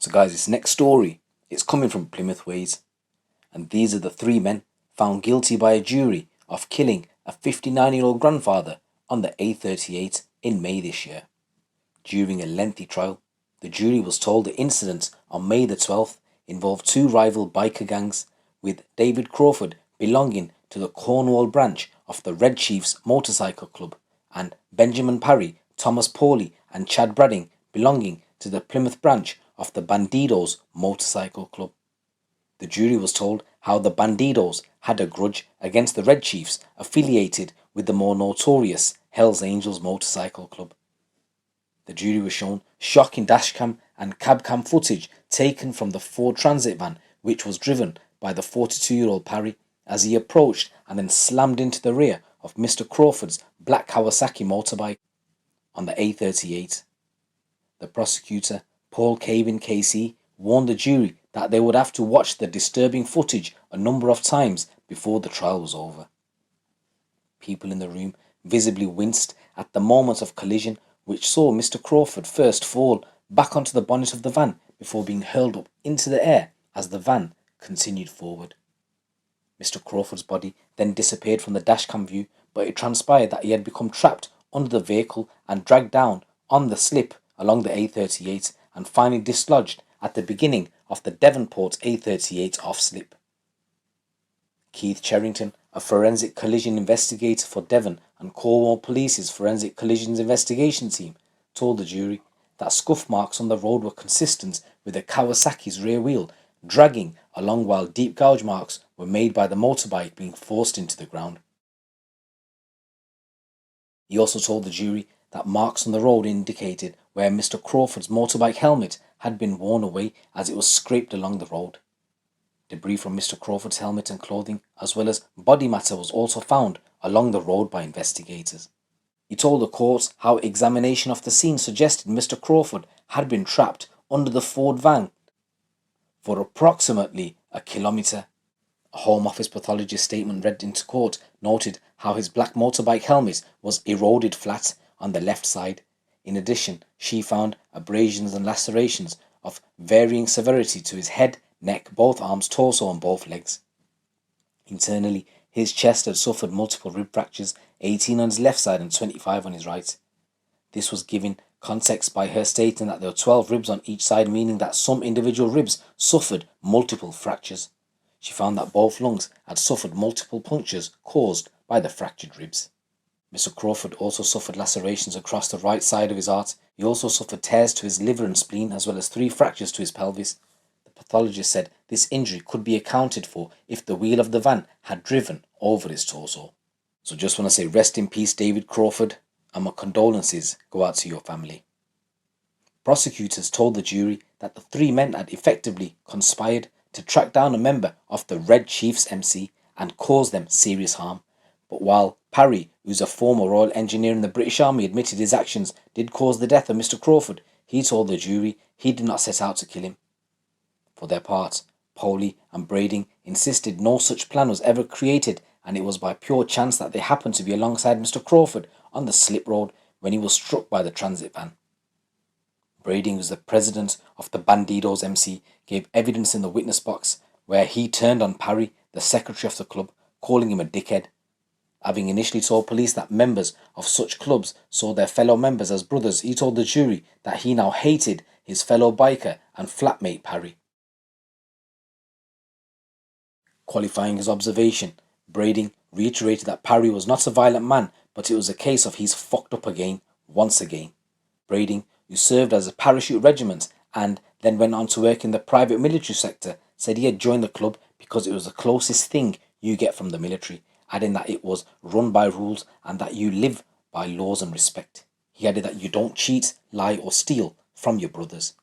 So guys, this next story, it's coming from Plymouth ways. And these are the three men found guilty by a jury of killing a 59-year-old grandfather on the A38 in May this year. During a lengthy trial, the jury was told the incident on May the 12th involved two rival biker gangs, with David Crawford belonging to the Cornwall branch of the Red Chiefs Motorcycle Club and Benjamin Parry, Thomas Pawley and Chad Bradding belonging to the Plymouth branch of the Bandidos Motorcycle Club. The jury was told how the Bandidos had a grudge against the Red Chiefs affiliated with the more notorious Hells Angels Motorcycle Club. The jury was shown shocking dashcam and cabcam footage taken from the Ford Transit van which was driven by the 42-year-old Parry as he approached and then slammed into the rear of Mr. Crawford's black Kawasaki motorbike on the A38. The prosecutor, Paul Caven KC, warned the jury that they would have to watch the disturbing footage a number of times before the trial was over. People in the room visibly winced at the moment of collision, which saw Mr. Crawford first fall back onto the bonnet of the van before being hurled up into the air as the van continued forward. Mr. Crawford's body then disappeared from the dashcam view, but it transpired that he had become trapped under the vehicle and dragged down on the slip along the A38 and finally dislodged at the beginning of the Devonport A38 off-slip. Keith Cherrington, a forensic collision investigator for Devon and Cornwall Police's Forensic Collisions Investigation Team, told the jury that scuff marks on the road were consistent with the Kawasaki's rear wheel dragging along, while deep gouge marks were made by the motorbike being forced into the ground. He also told the jury that marks on the road indicated where Mr. Crawford's motorbike helmet had been worn away as it was scraped along the road. Debris from Mr. Crawford's helmet and clothing, as well as body matter, was also found along the road by investigators. He told the court how examination of the scene suggested Mr. Crawford had been trapped under the Ford van for approximately a kilometre. A Home Office pathologist statement read into court noted how his black motorbike helmet was eroded flat on the left side. In addition, she found abrasions and lacerations of varying severity to his head, neck, both arms, torso and both legs. Internally, his chest had suffered multiple rib fractures, 18 on his left side and 25 on his right. This was given context by her stating that there were 12 ribs on each side, meaning that some individual ribs suffered multiple fractures. She found that both lungs had suffered multiple punctures caused by the fractured ribs. Mr. Crawford also suffered lacerations across the right side of his heart. He also suffered tears to his liver and spleen, as well as 3 fractures to his pelvis. The pathologist said this injury could be accounted for if the wheel of the van had driven over his torso. So just want to say rest in peace, David Crawford, and my condolences go out to your family. Prosecutors told the jury that the 3 men had effectively conspired to track down a member of the Red Chiefs MC and cause them serious harm. But while Parry, who's a former Royal Engineer in the British Army, admitted his actions did cause the death of Mr. Crawford, he told the jury he did not set out to kill him. For their part, Pawley and Bradding insisted no such plan was ever created, and it was by pure chance that they happened to be alongside Mr. Crawford on the slip road when he was struck by the transit van. Bradding, who was the president of the Bandidos MC, gave evidence in the witness box where he turned on Parry, the secretary of the club, calling him a dickhead. Having initially told police that members of such clubs saw their fellow members as brothers, he told the jury that he now hated his fellow biker and flatmate Parry. Qualifying his observation, Bradding reiterated that Parry was not a violent man, but it was a case of he's fucked up again, once again. Bradding, who served as a parachute regiment and then went on to work in the private military sector, said he had joined the club because it was the closest thing you get from the military, adding that it was run by rules and that you live by laws and respect. He added that you don't cheat, lie or steal from your brothers.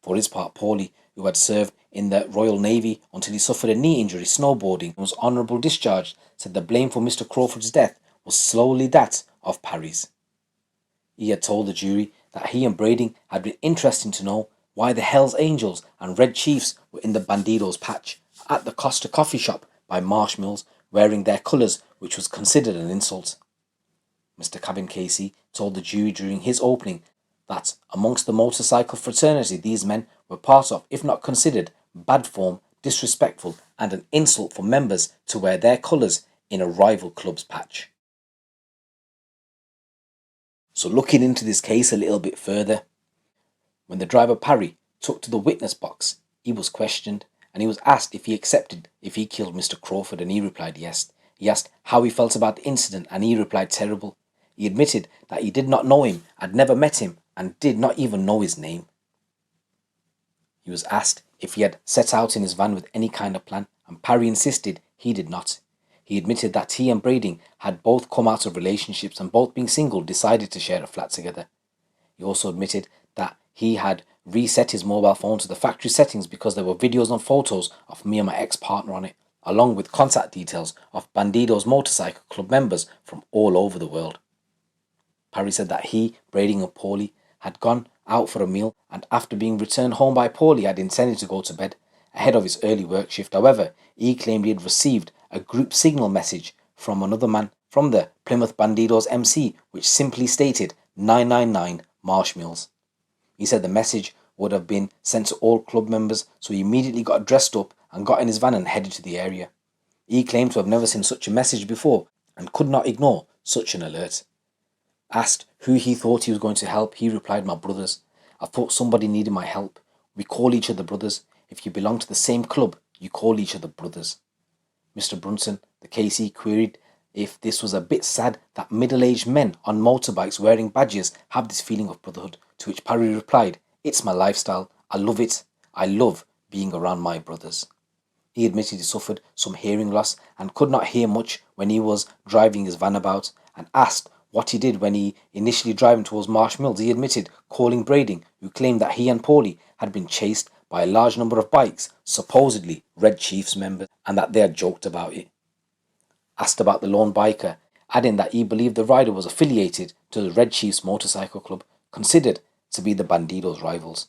For his part, Pawley, who had served in the Royal Navy until he suffered a knee injury snowboarding and was honourably discharged, said the blame for Mr. Crawford's death was solely that of Parry's. He had told the jury that he and Bradding had been interested to know why the Hells Angels and Red Chiefs were in the Bandidos patch at the Costa coffee shop by Marsh Mills, wearing their colours, which was considered an insult. Mr. Cabin Casey told the jury during his opening that amongst the motorcycle fraternity these men were part of, if not considered, bad form, disrespectful, and an insult for members to wear their colours in a rival club's patch. So looking into this case a little bit further, when the driver Parry took to the witness box, he was questioned and he was asked if he accepted if he killed Mr. Crawford, and he replied yes. He asked how he felt about the incident and he replied terrible. He admitted that he did not know him, had never met him, and did not even know his name. He was asked if he had set out in his van with any kind of plan, and Parry insisted he did not. He admitted that he and Brading had both come out of relationships and both being single decided to share a flat together. He also admitted that he had reset his mobile phone to the factory settings because there were videos and photos of me and my ex-partner on it, along with contact details of Bandidos motorcycle club members from all over the world. Parry said that he, Brading and Paulie had gone out for a meal, and after being returned home by Paulie had intended to go to bed ahead of his early work shift. However, he claimed he had received a group signal message from another man from the Plymouth Bandidos MC which simply stated 999 Marshmills. He said the message would have been sent to all club members, so he immediately got dressed up and got in his van and headed to the area. He claimed to have never seen such a message before and could not ignore such an alert. Asked who he thought he was going to help, he replied, "My brothers. I thought somebody needed my help. We call each other brothers. If you belong to the same club, you call each other brothers." Mr. Brunson, the KC, queried if this was a bit sad that middle-aged men on motorbikes wearing badges have this feeling of brotherhood, to which Parry replied, "It's my lifestyle. I love it. I love being around my brothers." He admitted he suffered some hearing loss and could not hear much when he was driving his van about, and asked what he did when he initially driving towards Marsh Mills. He admitted calling Brading, who claimed that he and Paulie had been chased by a large number of bikes, supposedly Red Chiefs members, and that they had joked about it. Asked about the lone biker, adding that he believed the rider was affiliated to the Red Chiefs motorcycle club, considered to be the Bandidos' rivals.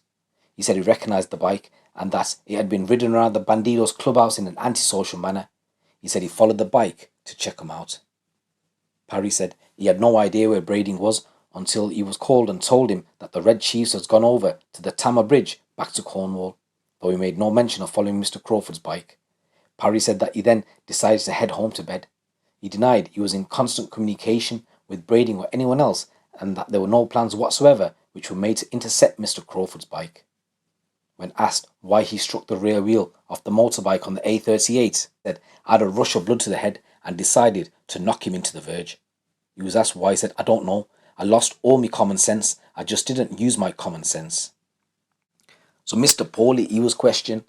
He said he recognised the bike and that it had been ridden around the Bandidos clubhouse in an antisocial manner. He said he followed the bike to check him out. Parry said he had no idea where Brading was until he was called and told him that the Red Chiefs had gone over to the Tama Bridge back to Cornwall, though he made no mention of following Mr. Crawford's bike. Parry said that he then decided to head home to bed. He denied he was in constant communication with Brading or anyone else, and that there were no plans whatsoever which were made to intercept Mr. Crawford's bike. When asked why he struck the rear wheel of the motorbike on the A38, he said, "I had a rush of blood to the head and decided to knock him into the verge." He was asked why. He said, "I don't know. I lost all my common sense. I just didn't use my common sense." So Mr. Paulie, he was questioned.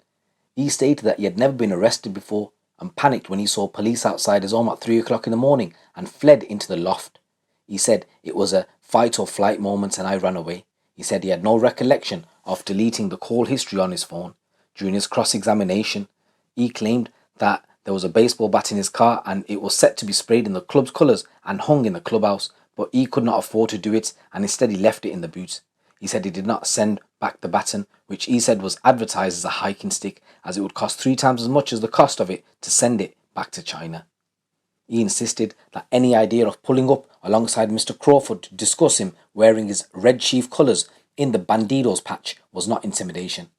He stated that he had never been arrested before and panicked when he saw police outside his home at 3 o'clock in the morning and fled into the loft. He said it was a fight or flight moment and I ran away. He said he had no recollection of deleting the call history on his phone. During his cross-examination, he claimed that there was a baseball bat in his car and it was set to be sprayed in the club's colours and hung in the clubhouse, but he could not afford to do it and instead he left it in the boot. He said he did not send back the baton, which he said was advertised as a hiking stick, as it would cost 3 times as much as the cost of it to send it back to China. He insisted that any idea of pulling up alongside Mr. Crawford to discuss him wearing his Red Chief colours in the Bandidos patch was not intimidation.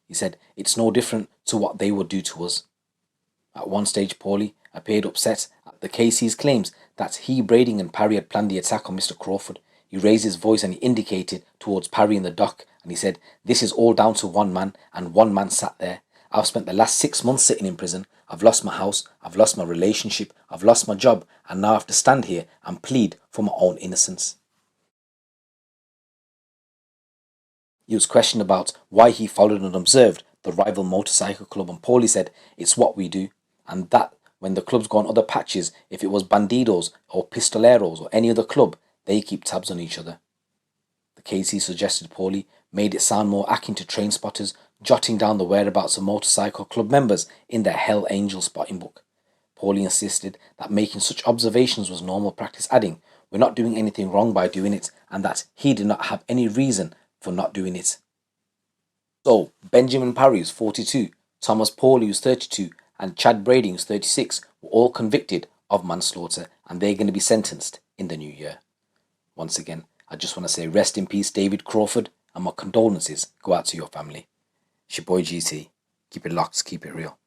He said it's no different to what they would do to us. At one stage, Paulie appeared upset at the KC's claims that he, Brading and Parry had planned the attack on Mr. Crawford. He raised his voice and he indicated towards Parry in the dock and he said, "This is all down to one man, and one man sat there. I've spent the last 6 months sitting in prison. I've lost my house, I've lost my relationship, I've lost my job, and now I have to stand here and plead for my own innocence." He was questioned about why he followed and observed the rival motorcycle club, and Paulie said it's what we do, and that when the clubs go on other patches, if it was Bandidos or Pistoleros or any other club, they keep tabs on each other. The KC suggested Paulie made it sound more akin to train spotters, jotting down the whereabouts of motorcycle club members in their Hell Angel spotting book. Paulie insisted that making such observations was normal practice, adding, "We're not doing anything wrong by doing it," and that he did not have any reason for not doing it. So, Benjamin Parry, who's 42, Thomas Paulie, who's 32, and Chad Brading, who's 36, were all convicted of manslaughter, and they're going to be sentenced in the new year. Once again, I just want to say rest in peace, David Crawford, and my condolences go out to your family. It's your boy GT. Keep it locked, keep it real.